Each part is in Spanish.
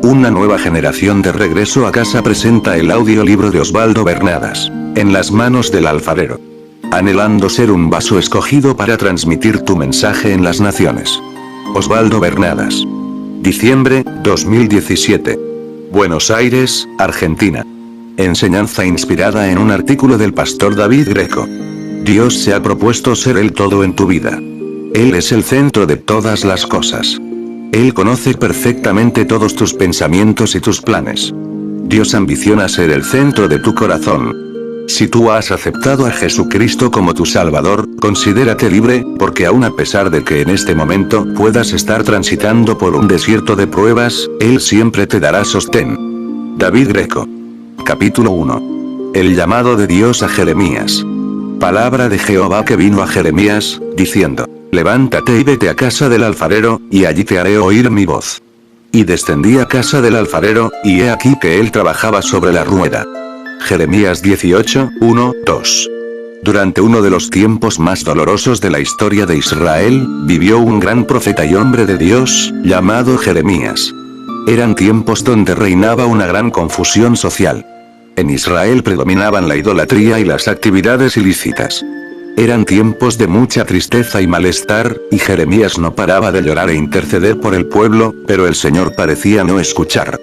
Una nueva generación de Regreso a Casa presenta el audiolibro de Osvaldo Bernadas, En las manos del alfarero. Anhelando ser un vaso escogido para transmitir tu mensaje en las naciones. Osvaldo Bernadas. Diciembre, 2017. Buenos Aires, Argentina. Enseñanza inspirada en un artículo del pastor David Greco. Dios se ha propuesto ser el todo en tu vida. Él es el centro de todas las cosas. Él conoce perfectamente todos tus pensamientos y tus planes. Dios ambiciona ser el centro de tu corazón. Si tú has aceptado a Jesucristo como tu Salvador, considérate libre, porque aun a pesar de que en este momento puedas estar transitando por un desierto de pruebas, Él siempre te dará sostén. David Greco. Capítulo 1. El llamado de Dios a Jeremías. Palabra de Jehová que vino a Jeremías, diciendo: Levántate y vete a casa del alfarero, y allí te haré oír mi voz. Y descendí a casa del alfarero, y he aquí que él trabajaba sobre la rueda. Jeremías 18, 1, 2. Durante uno de los tiempos más dolorosos de la historia de Israel, vivió un gran profeta y hombre de Dios, llamado Jeremías. Eran tiempos donde reinaba una gran confusión social. En Israel predominaban la idolatría y las actividades ilícitas. Eran tiempos de mucha tristeza y malestar, y Jeremías no paraba de llorar e interceder por el pueblo, pero el Señor parecía no escuchar.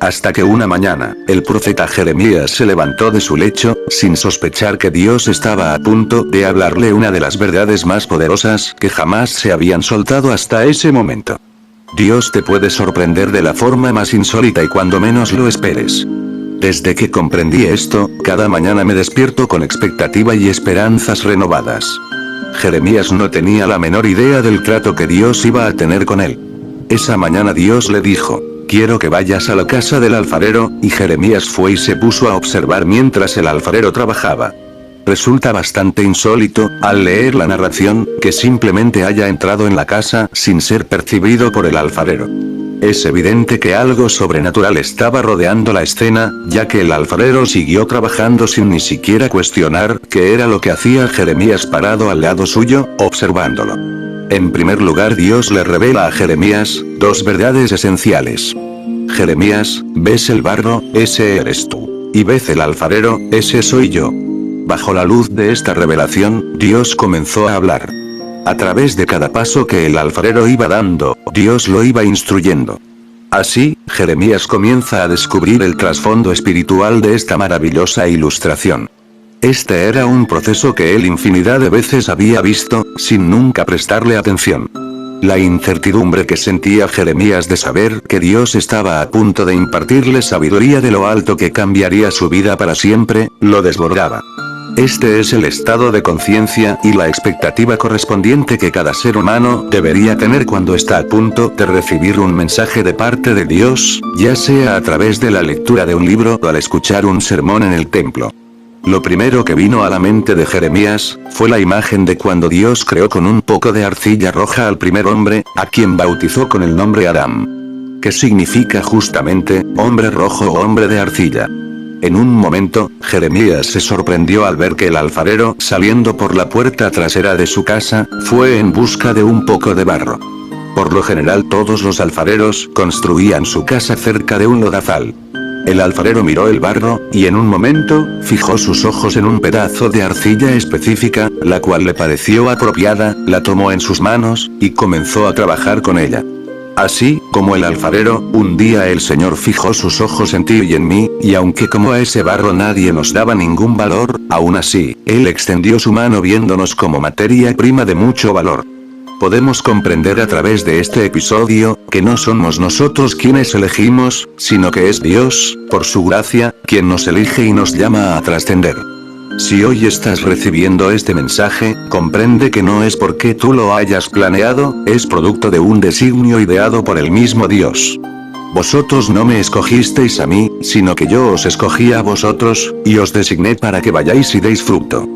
Hasta que una mañana, el profeta Jeremías se levantó de su lecho, sin sospechar que Dios estaba a punto de hablarle una de las verdades más poderosas que jamás se habían soltado hasta ese momento. Dios te puede sorprender de la forma más insólita y cuando menos lo esperes. Desde que comprendí esto, cada mañana me despierto con expectativa y esperanzas renovadas. Jeremías no tenía la menor idea del trato que Dios iba a tener con él. Esa mañana Dios le dijo: quiero que vayas a la casa del alfarero, y Jeremías fue y se puso a observar mientras el alfarero trabajaba. Resulta bastante insólito, al leer la narración, que simplemente haya entrado en la casa sin ser percibido por el alfarero. Es evidente que algo sobrenatural estaba rodeando la escena, ya que el alfarero siguió trabajando sin ni siquiera cuestionar qué era lo que hacía Jeremías parado al lado suyo, observándolo. En primer lugar, Dios le revela a Jeremías dos verdades esenciales. Jeremías, ¿ves el barro? Ese eres tú. Y ¿ves el alfarero? Ese soy yo. Bajo la luz de esta revelación, Dios comenzó a hablar. A través de cada paso que el alfarero iba dando, Dios lo iba instruyendo. Así, Jeremías comienza a descubrir el trasfondo espiritual de esta maravillosa ilustración. Este era un proceso que él infinidad de veces había visto, sin nunca prestarle atención. La incertidumbre que sentía Jeremías de saber que Dios estaba a punto de impartirle sabiduría de lo alto que cambiaría su vida para siempre, lo desbordaba. Este es el estado de conciencia y la expectativa correspondiente que cada ser humano debería tener cuando está a punto de recibir un mensaje de parte de Dios, ya sea a través de la lectura de un libro o al escuchar un sermón en el templo. Lo primero que vino a la mente de Jeremías fue la imagen de cuando Dios creó con un poco de arcilla roja al primer hombre, a quien bautizó con el nombre Adán. Que significa justamente, hombre rojo o hombre de arcilla. En un momento, Jeremías se sorprendió al ver que el alfarero, saliendo por la puerta trasera de su casa, fue en busca de un poco de barro. Por lo general todos los alfareros construían su casa cerca de un lodazal. El alfarero miró el barro, y en un momento, fijó sus ojos en un pedazo de arcilla específica, la cual le pareció apropiada, la tomó en sus manos, y comenzó a trabajar con ella. Así, como el alfarero, un día el Señor fijó sus ojos en ti y en mí, y aunque como a ese barro nadie nos daba ningún valor, aún así, Él extendió su mano viéndonos como materia prima de mucho valor. Podemos comprender a través de este episodio, que no somos nosotros quienes elegimos, sino que es Dios, por su gracia, quien nos elige y nos llama a trascender. Si hoy estás recibiendo este mensaje, comprende que no es porque tú lo hayas planeado, es producto de un designio ideado por el mismo Dios. Vosotros no me escogisteis a mí, sino que yo os escogí a vosotros, y os designé para que vayáis y deis fruto.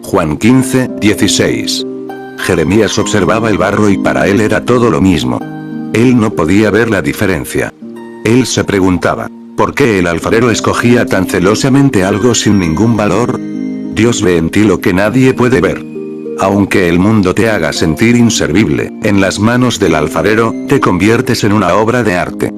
Juan 15, 16. Jeremías observaba el barro y para él era todo lo mismo. Él no podía ver la diferencia. Él se preguntaba, ¿por qué el alfarero escogía tan celosamente algo sin ningún valor? Dios ve en ti lo que nadie puede ver. Aunque el mundo te haga sentir inservible, en las manos del alfarero, te conviertes en una obra de arte.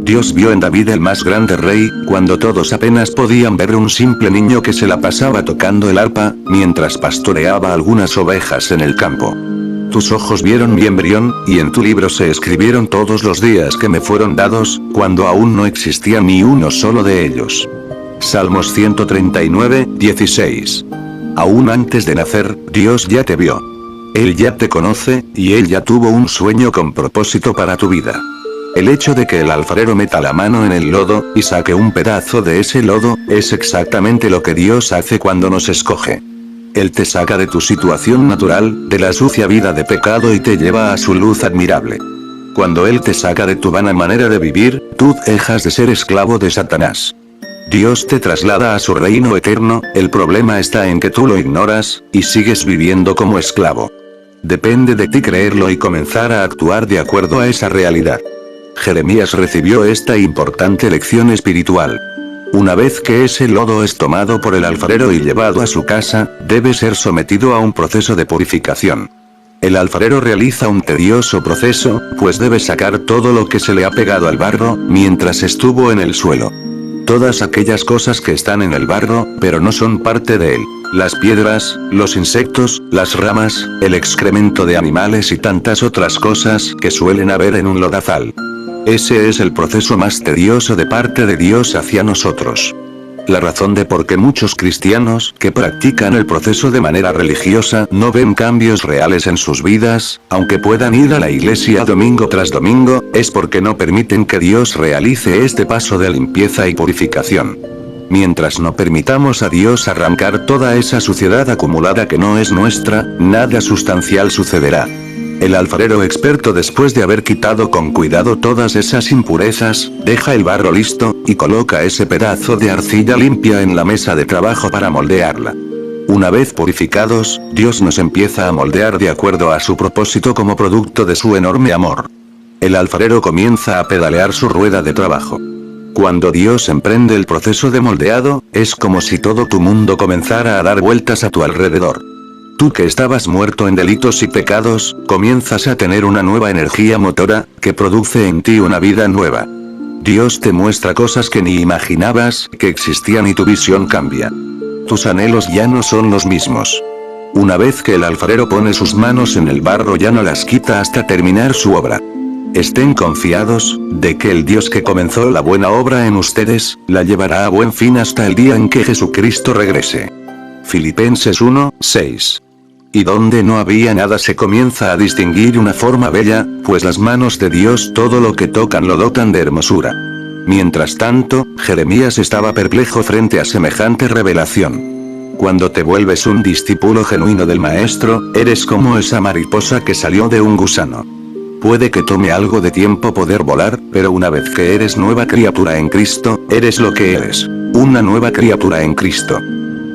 Dios vio en David el más grande rey, cuando todos apenas podían ver un simple niño que se la pasaba tocando el arpa, mientras pastoreaba algunas ovejas en el campo. Tus ojos vieron mi embrión, y en tu libro se escribieron todos los días que me fueron dados, cuando aún no existía ni uno solo de ellos. Salmos 139, 16. Aún antes de nacer, Dios ya te vio. Él ya te conoce, y Él ya tuvo un sueño con propósito para tu vida. El hecho de que el alfarero meta la mano en el lodo, y saque un pedazo de ese lodo, es exactamente lo que Dios hace cuando nos escoge. Él te saca de tu situación natural, de la sucia vida de pecado y te lleva a su luz admirable. Cuando Él te saca de tu vana manera de vivir, tú dejas de ser esclavo de Satanás. Dios te traslada a su reino eterno, el problema está en que tú lo ignoras, y sigues viviendo como esclavo. Depende de ti creerlo y comenzar a actuar de acuerdo a esa realidad. Jeremías recibió esta importante lección espiritual. Una vez que ese lodo es tomado por el alfarero y llevado a su casa, debe ser sometido a un proceso de purificación. El alfarero realiza un tedioso proceso, pues debe sacar todo lo que se le ha pegado al barro, mientras estuvo en el suelo. Todas aquellas cosas que están en el barro, pero no son parte de él. Las piedras, los insectos, las ramas, el excremento de animales y tantas otras cosas que suelen haber en un lodazal. Ese es el proceso más tedioso de parte de Dios hacia nosotros. La razón de por qué muchos cristianos que practican el proceso de manera religiosa no ven cambios reales en sus vidas, aunque puedan ir a la iglesia domingo tras domingo, es porque no permiten que Dios realice este paso de limpieza y purificación. Mientras no permitamos a Dios arrancar toda esa suciedad acumulada que no es nuestra, nada sustancial sucederá. El alfarero experto, después de haber quitado con cuidado todas esas impurezas, deja el barro listo, y coloca ese pedazo de arcilla limpia en la mesa de trabajo para moldearla. Una vez purificados, Dios nos empieza a moldear de acuerdo a su propósito como producto de su enorme amor. El alfarero comienza a pedalear su rueda de trabajo. Cuando Dios emprende el proceso de moldeado, es como si todo tu mundo comenzara a dar vueltas a tu alrededor. Tú que estabas muerto en delitos y pecados, comienzas a tener una nueva energía motora, que produce en ti una vida nueva. Dios te muestra cosas que ni imaginabas que existían y tu visión cambia. Tus anhelos ya no son los mismos. Una vez que el alfarero pone sus manos en el barro, ya no las quita hasta terminar su obra. Estén confiados, de que el Dios que comenzó la buena obra en ustedes, la llevará a buen fin hasta el día en que Jesucristo regrese. Filipenses 1, 6. Y donde no había nada se comienza a distinguir una forma bella, pues las manos de Dios todo lo que tocan lo dotan de hermosura. Mientras tanto, Jeremías estaba perplejo frente a semejante revelación. Cuando te vuelves un discípulo genuino del Maestro, eres como esa mariposa que salió de un gusano. Puede que tome algo de tiempo poder volar, pero una vez que eres nueva criatura en Cristo, eres lo que eres, una nueva criatura en Cristo.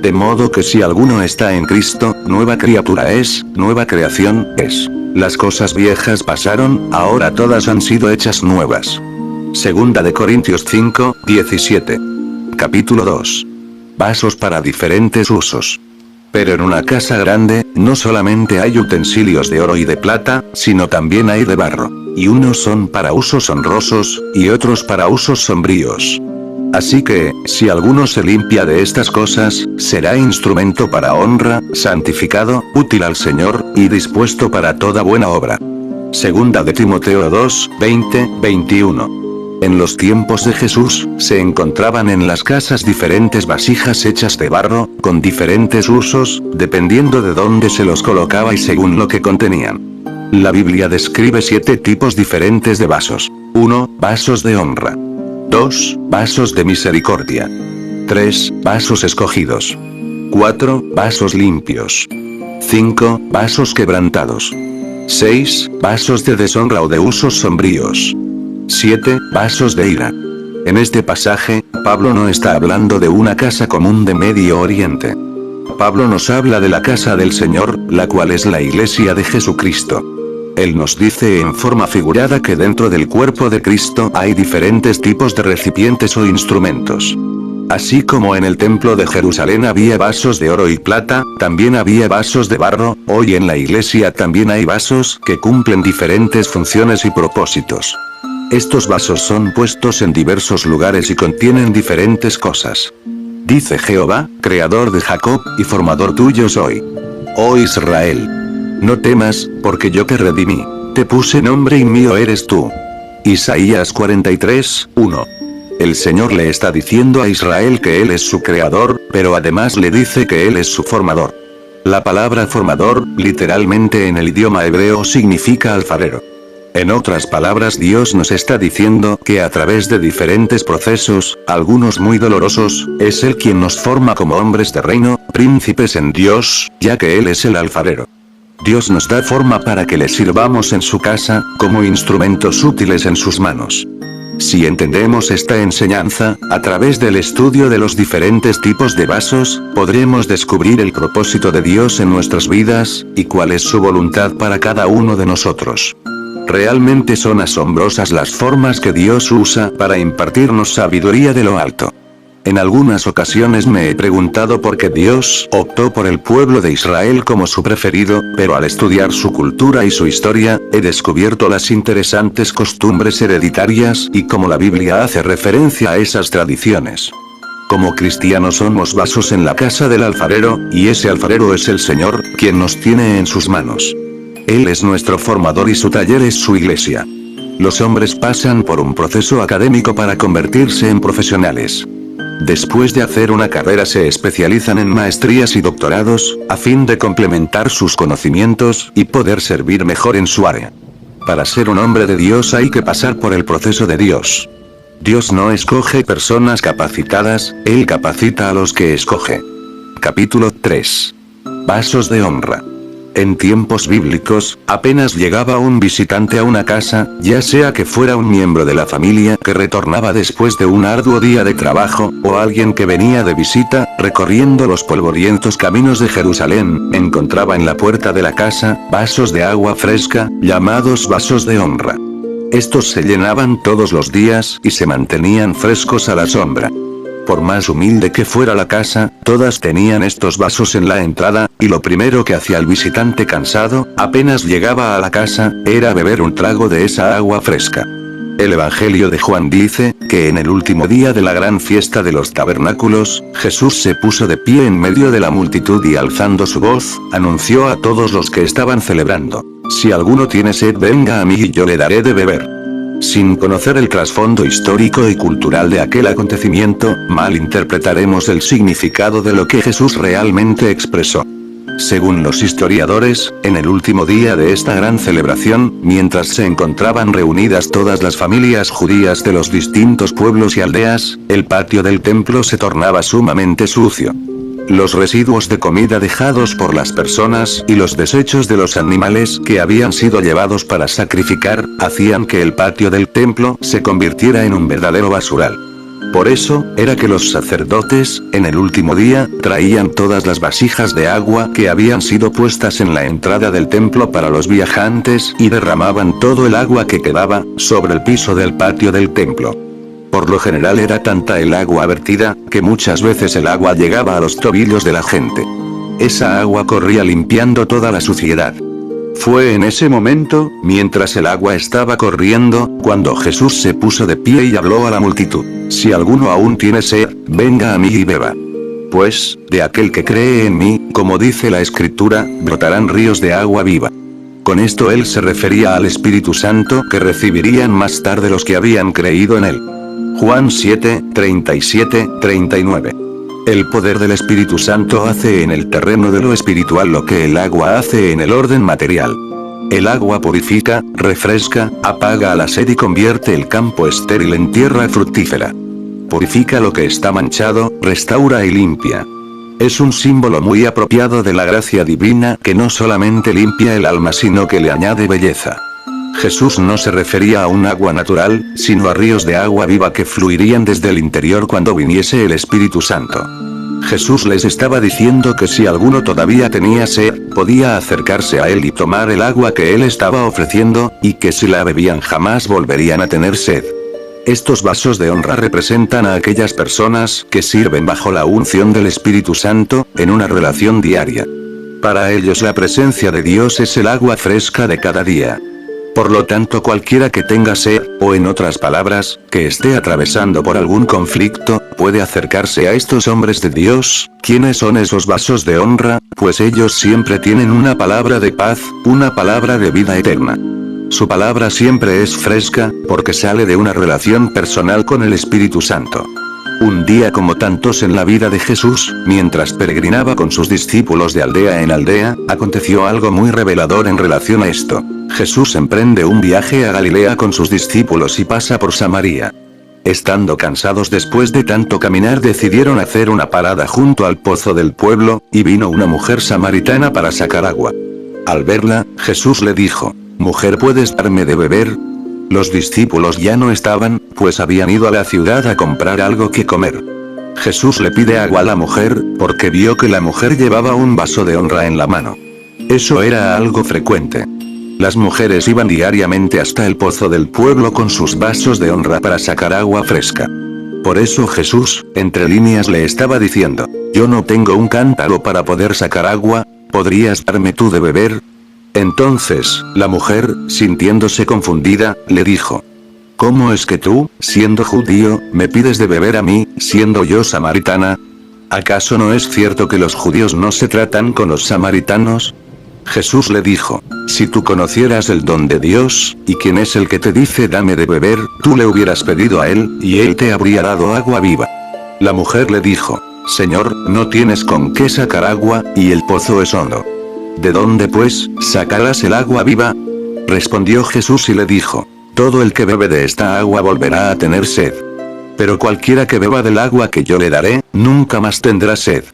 De modo que si alguno está en Cristo, nueva criatura es, nueva creación es. Las cosas viejas pasaron, ahora todas han sido hechas nuevas. Segunda de Corintios 5, 17. Capítulo 2. Vasos para diferentes usos. Pero en una casa grande, no solamente hay utensilios de oro y de plata, sino también hay de barro. Y unos son para usos honrosos, y otros para usos sombríos. Así que, si alguno se limpia de estas cosas, será instrumento para honra, santificado, útil al Señor, y dispuesto para toda buena obra. Segunda de Timoteo 2, 20, 21. En los tiempos de Jesús, se encontraban en las casas diferentes vasijas hechas de barro, con diferentes usos, dependiendo de dónde se los colocaba y según lo que contenían. La Biblia describe 7 tipos diferentes de vasos. 1. Vasos de honra. 2. Vasos de misericordia. 3. Vasos escogidos. 4. Vasos limpios. 5. Vasos quebrantados. 6. Vasos de deshonra o de usos sombríos. 7. Vasos de ira. En este pasaje, Pablo no está hablando de una casa común de Medio Oriente. Pablo nos habla de la casa del Señor, la cual es la iglesia de Jesucristo. Él nos dice en forma figurada que dentro del cuerpo de Cristo hay diferentes tipos de recipientes o instrumentos. Así como en el templo de Jerusalén había vasos de oro y plata, también había vasos de barro, hoy en la iglesia también hay vasos que cumplen diferentes funciones y propósitos. Estos vasos son puestos en diversos lugares y contienen diferentes cosas. Dice Jehová, creador de Jacob, y formador tuyo soy. Oh Israel. No temas, porque yo te redimí. Te puse nombre y mío eres tú. Isaías 43:1. El Señor le está diciendo a Israel que Él es su creador, pero además le dice que Él es su formador. La palabra formador, literalmente en el idioma hebreo significa alfarero. En otras palabras, Dios nos está diciendo que a través de diferentes procesos, algunos muy dolorosos, es Él quien nos forma como hombres de reino, príncipes en Dios, ya que Él es el alfarero. Dios nos da forma para que le sirvamos en su casa, como instrumentos útiles en sus manos. Si entendemos esta enseñanza, a través del estudio de los diferentes tipos de vasos, podremos descubrir el propósito de Dios en nuestras vidas, y cuál es su voluntad para cada uno de nosotros. Realmente son asombrosas las formas que Dios usa para impartirnos sabiduría de lo alto. En algunas ocasiones me he preguntado por qué Dios optó por el pueblo de Israel como su preferido, pero al estudiar su cultura y su historia, he descubierto las interesantes costumbres hereditarias y cómo la Biblia hace referencia a esas tradiciones. Como cristianos somos vasos en la casa del alfarero, y ese alfarero es el Señor, quien nos tiene en sus manos. Él es nuestro formador y su taller es su iglesia. Los hombres pasan por un proceso académico para convertirse en profesionales. Después de hacer una carrera se especializan en maestrías y doctorados, a fin de complementar sus conocimientos y poder servir mejor en su área. Para ser un hombre de Dios hay que pasar por el proceso de Dios. Dios no escoge personas capacitadas, Él capacita a los que escoge. Capítulo 3. Vasos de honra. En tiempos bíblicos, apenas llegaba un visitante a una casa, ya sea que fuera un miembro de la familia que retornaba después de un arduo día de trabajo, o alguien que venía de visita, recorriendo los polvorientos caminos de Jerusalén, encontraba en la puerta de la casa, vasos de agua fresca, llamados vasos de honra. Estos se llenaban todos los días y se mantenían frescos a la sombra. Por más humilde que fuera la casa, todas tenían estos vasos en la entrada, y lo primero que hacía el visitante cansado, apenas llegaba a la casa, era beber un trago de esa agua fresca. El Evangelio de Juan dice, que en el último día de la gran fiesta de los tabernáculos, Jesús se puso de pie en medio de la multitud y alzando su voz, anunció a todos los que estaban celebrando: si alguno tiene sed, venga a mí y yo le daré de beber. Sin conocer el trasfondo histórico y cultural de aquel acontecimiento, malinterpretaremos el significado de lo que Jesús realmente expresó. Según los historiadores, en el último día de esta gran celebración, mientras se encontraban reunidas todas las familias judías de los distintos pueblos y aldeas, el patio del templo se tornaba sumamente sucio. Los residuos de comida dejados por las personas y los desechos de los animales que habían sido llevados para sacrificar, hacían que el patio del templo se convirtiera en un verdadero basural. Por eso, era que los sacerdotes, en el último día, traían todas las vasijas de agua que habían sido puestas en la entrada del templo para los viajantes y derramaban todo el agua que quedaba sobre el piso del patio del templo. Por lo general era tanta el agua vertida, que muchas veces el agua llegaba a los tobillos de la gente. Esa agua corría limpiando toda la suciedad. Fue en ese momento, mientras el agua estaba corriendo, cuando Jesús se puso de pie y habló a la multitud: si alguno aún tiene sed, venga a mí y beba. Pues, de aquel que cree en mí, como dice la Escritura, brotarán ríos de agua viva. Con esto él se refería al Espíritu Santo que recibirían más tarde los que habían creído en él. Juan 7, 37, 39. El poder del Espíritu Santo hace en el terreno de lo espiritual lo que el agua hace en el orden material. El agua purifica, refresca, apaga la sed y convierte el campo estéril en tierra fructífera. Purifica lo que está manchado, restaura y limpia. Es un símbolo muy apropiado de la gracia divina que no solamente limpia el alma sino que le añade belleza. Jesús no se refería a un agua natural, sino a ríos de agua viva que fluirían desde el interior cuando viniese el Espíritu Santo. Jesús les estaba diciendo que si alguno todavía tenía sed, podía acercarse a él y tomar el agua que él estaba ofreciendo, y que si la bebían jamás volverían a tener sed. Estos vasos de honra representan a aquellas personas que sirven bajo la unción del Espíritu Santo, en una relación diaria. Para ellos la presencia de Dios es el agua fresca de cada día. Por lo tanto, cualquiera que tenga sed, o en otras palabras, que esté atravesando por algún conflicto, puede acercarse a estos hombres de Dios. ¿Quiénes son esos vasos de honra? Pues ellos siempre tienen una palabra de paz, una palabra de vida eterna. Su palabra siempre es fresca, porque sale de una relación personal con el Espíritu Santo. Un día, como tantos en la vida de Jesús, mientras peregrinaba con sus discípulos de aldea en aldea, aconteció algo muy revelador en relación a esto. Jesús emprende un viaje a Galilea con sus discípulos y pasa por Samaria. Estando cansados después de tanto caminar, decidieron hacer una parada junto al pozo del pueblo, y vino una mujer samaritana para sacar agua. Al verla, Jesús le dijo: «Mujer, ¿puedes darme de beber?». Los discípulos ya no estaban, pues habían ido a la ciudad a comprar algo que comer. Jesús le pide agua a la mujer, porque vio que la mujer llevaba un vaso de honra en la mano. Eso era algo frecuente. Las mujeres iban diariamente hasta el pozo del pueblo con sus vasos de honra para sacar agua fresca. Por eso Jesús, entre líneas, le estaba diciendo: «Yo no tengo un cántaro para poder sacar agua, ¿podrías darme tú de beber?». Entonces, la mujer, sintiéndose confundida, le dijo: «¿Cómo es que tú, siendo judío, me pides de beber a mí, siendo yo samaritana? ¿Acaso no es cierto que los judíos no se tratan con los samaritanos?». Jesús le dijo: «Si tú conocieras el don de Dios, y quién es el que te dice dame de beber, tú le hubieras pedido a él, y él te habría dado agua viva». La mujer le dijo: «Señor, no tienes con qué sacar agua, y el pozo es hondo. ¿De dónde pues sacarás el agua viva?». Respondió Jesús y le dijo: «Todo el que bebe de esta agua volverá a tener sed. Pero cualquiera que beba del agua que yo le daré, nunca más tendrá sed.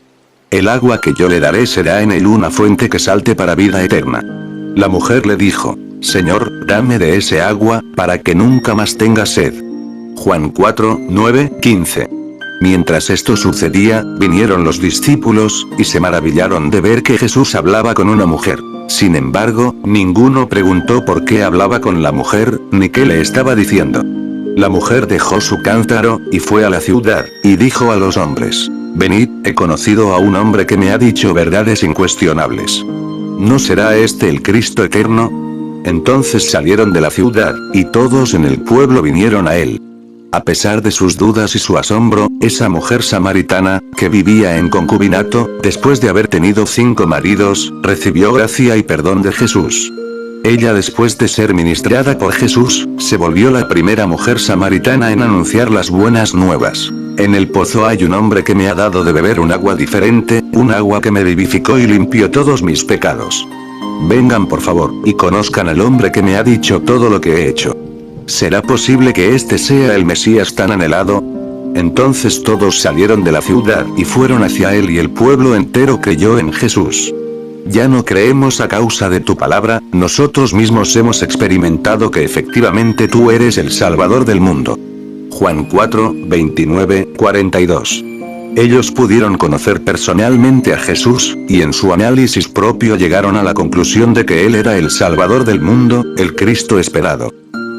El agua que yo le daré será en él una fuente que salte para vida eterna». La mujer le dijo: «Señor, dame de ese agua, para que nunca más tenga sed». Juan 4, 9, 15. Mientras esto sucedía, vinieron los discípulos, y se maravillaron de ver que Jesús hablaba con una mujer. Sin embargo, ninguno preguntó por qué hablaba con la mujer, ni qué le estaba diciendo. La mujer dejó su cántaro, y fue a la ciudad, y dijo a los hombres: «Venid, he conocido a un hombre que me ha dicho verdades incuestionables. ¿No será este el Cristo eterno?». Entonces salieron de la ciudad, y todos en el pueblo vinieron a él. A pesar de sus dudas y su asombro, esa mujer samaritana, que vivía en concubinato, después de haber tenido 5 maridos, recibió gracia y perdón de Jesús. Ella, después de ser ministrada por Jesús, se volvió la primera mujer samaritana en anunciar las buenas nuevas. «En el pozo hay un hombre que me ha dado de beber un agua diferente, un agua que me vivificó y limpió todos mis pecados. Vengan por favor, y conozcan al hombre que me ha dicho todo lo que he hecho. ¿Será posible que este sea el Mesías tan anhelado?». Entonces todos salieron de la ciudad y fueron hacia él, y el pueblo entero creyó en Jesús. «Ya no creemos a causa de tu palabra, nosotros mismos hemos experimentado que efectivamente tú eres el Salvador del mundo». Juan 4, 29, 42. Ellos pudieron conocer personalmente a Jesús, y en su análisis propio llegaron a la conclusión de que él era el Salvador del mundo, el Cristo esperado.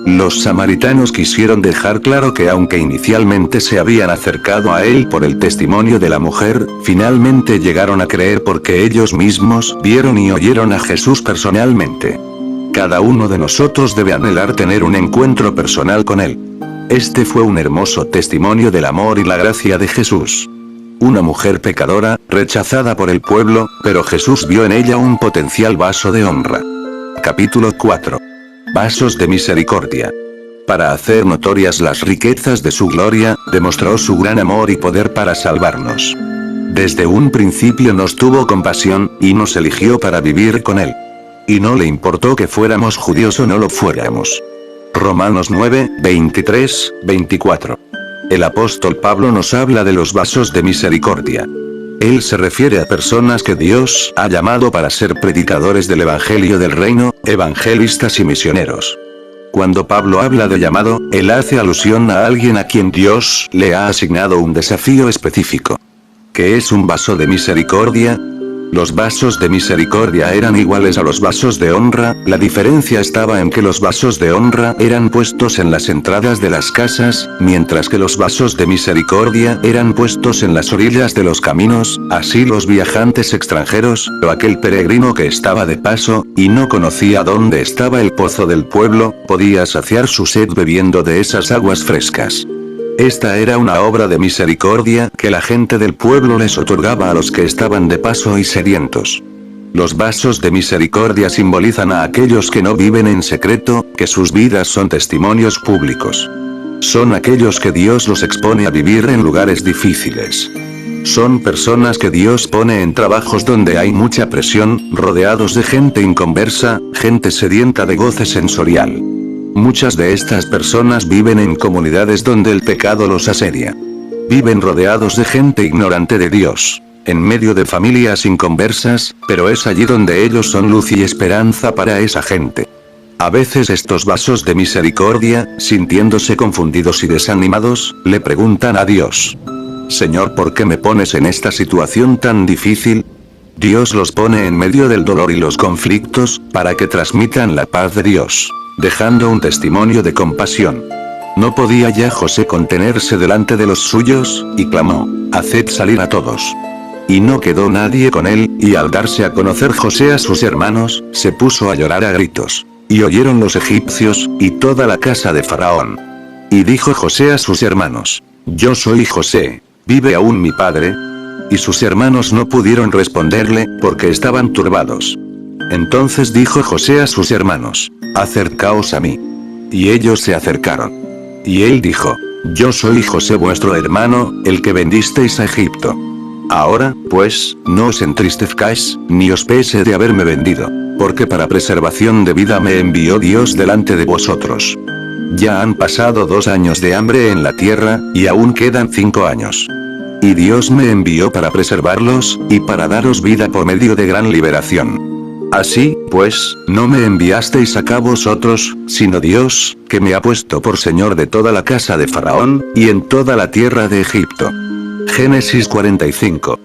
Los samaritanos quisieron dejar claro que aunque inicialmente se habían acercado a él por el testimonio de la mujer, finalmente llegaron a creer porque ellos mismos vieron y oyeron a Jesús personalmente. Cada uno de nosotros debe anhelar tener un encuentro personal con él. Este fue un hermoso testimonio del amor y la gracia de Jesús. Una mujer pecadora, rechazada por el pueblo, pero Jesús vio en ella un potencial vaso de honra. Capítulo 4. Vasos de misericordia. Para hacer notorias las riquezas de su gloria, demostró su gran amor y poder para salvarnos. Desde un principio nos tuvo compasión, y nos eligió para vivir con él. Y no le importó que fuéramos judíos o no lo fuéramos. Romanos 9, 23, 24. El apóstol Pablo nos habla de los vasos de misericordia. Él se refiere a personas que Dios ha llamado para ser predicadores del Evangelio del Reino, evangelistas y misioneros. Cuando Pablo habla de llamado, él hace alusión a alguien a quien Dios le ha asignado un desafío específico. ¿Qué es un vaso de misericordia? Los vasos de misericordia eran iguales a los vasos de honra, la diferencia estaba en que los vasos de honra eran puestos en las entradas de las casas, mientras que los vasos de misericordia eran puestos en las orillas de los caminos, así los viajantes extranjeros, o aquel peregrino que estaba de paso, y no conocía dónde estaba el pozo del pueblo, podía saciar su sed bebiendo de esas aguas frescas. Esta era una obra de misericordia que la gente del pueblo les otorgaba a los que estaban de paso y sedientos. Los vasos de misericordia simbolizan a aquellos que no viven en secreto, que sus vidas son testimonios públicos. Son aquellos que Dios los expone a vivir en lugares difíciles. Son personas que Dios pone en trabajos donde hay mucha presión, rodeados de gente inconversa, gente sedienta de goce sensorial. Muchas de estas personas viven en comunidades donde el pecado los asedia. Viven rodeados de gente ignorante de Dios, en medio de familias inconversas, pero es allí donde ellos son luz y esperanza para esa gente. A veces estos vasos de misericordia, sintiéndose confundidos y desanimados, le preguntan a Dios: Señor, ¿por qué me pones en esta situación tan difícil? Dios los pone en medio del dolor y los conflictos, para que transmitan la paz de Dios, dejando un testimonio de compasión. No podía ya José contenerse delante de los suyos, y clamó: haced salir a todos. Y no quedó nadie con él, y al darse a conocer José a sus hermanos, se puso a llorar a gritos. Y oyeron los egipcios, y toda la casa de Faraón. Y dijo José a sus hermanos: yo soy José, ¿vive aún mi padre? Y sus hermanos no pudieron responderle, porque estaban turbados. Entonces dijo José a sus hermanos: acercaos a mí. Y ellos se acercaron. Y él dijo: yo soy José vuestro hermano, el que vendisteis a Egipto. Ahora, pues, no os entristezcáis, ni os pese de haberme vendido, porque para preservación de vida me envió Dios delante de vosotros. Ya han pasado 2 años de hambre en la tierra, y aún quedan 5 años. Y Dios me envió para preservarlos, y para daros vida por medio de gran liberación. Así, pues, no me enviasteis acá vosotros, sino Dios, que me ha puesto por señor de toda la casa de Faraón, y en toda la tierra de Egipto. Génesis 45.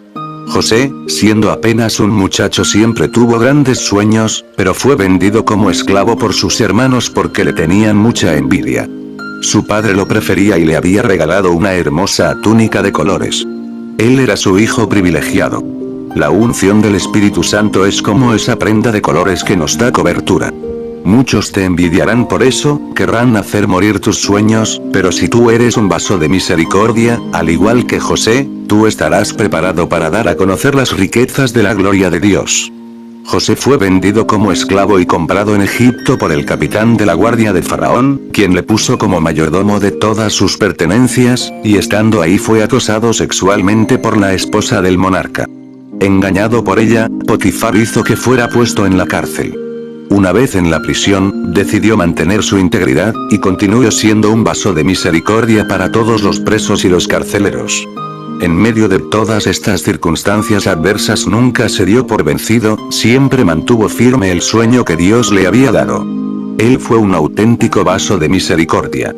José, siendo apenas un muchacho, siempre tuvo grandes sueños, pero fue vendido como esclavo por sus hermanos porque le tenían mucha envidia. Su padre lo prefería y le había regalado una hermosa túnica de colores. Él era su hijo privilegiado. La unción del Espíritu Santo es como esa prenda de colores que nos da cobertura. Muchos te envidiarán por eso, querrán hacer morir tus sueños, pero si tú eres un vaso de misericordia, al igual que José, tú estarás preparado para dar a conocer las riquezas de la gloria de Dios. José fue vendido como esclavo y comprado en Egipto por el capitán de la guardia de Faraón, quien le puso como mayordomo de todas sus pertenencias, y estando ahí fue acosado sexualmente por la esposa del monarca. Engañado por ella, Potifar hizo que fuera puesto en la cárcel. Una vez en la prisión, decidió mantener su integridad, y continuó siendo un vaso de misericordia para todos los presos y los carceleros. En medio de todas estas circunstancias adversas nunca se dio por vencido, siempre mantuvo firme el sueño que Dios le había dado. Él fue un auténtico vaso de misericordia.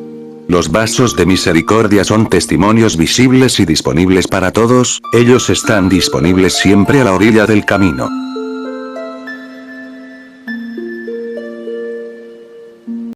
Los vasos de misericordia son testimonios visibles y disponibles para todos, ellos están disponibles siempre a la orilla del camino.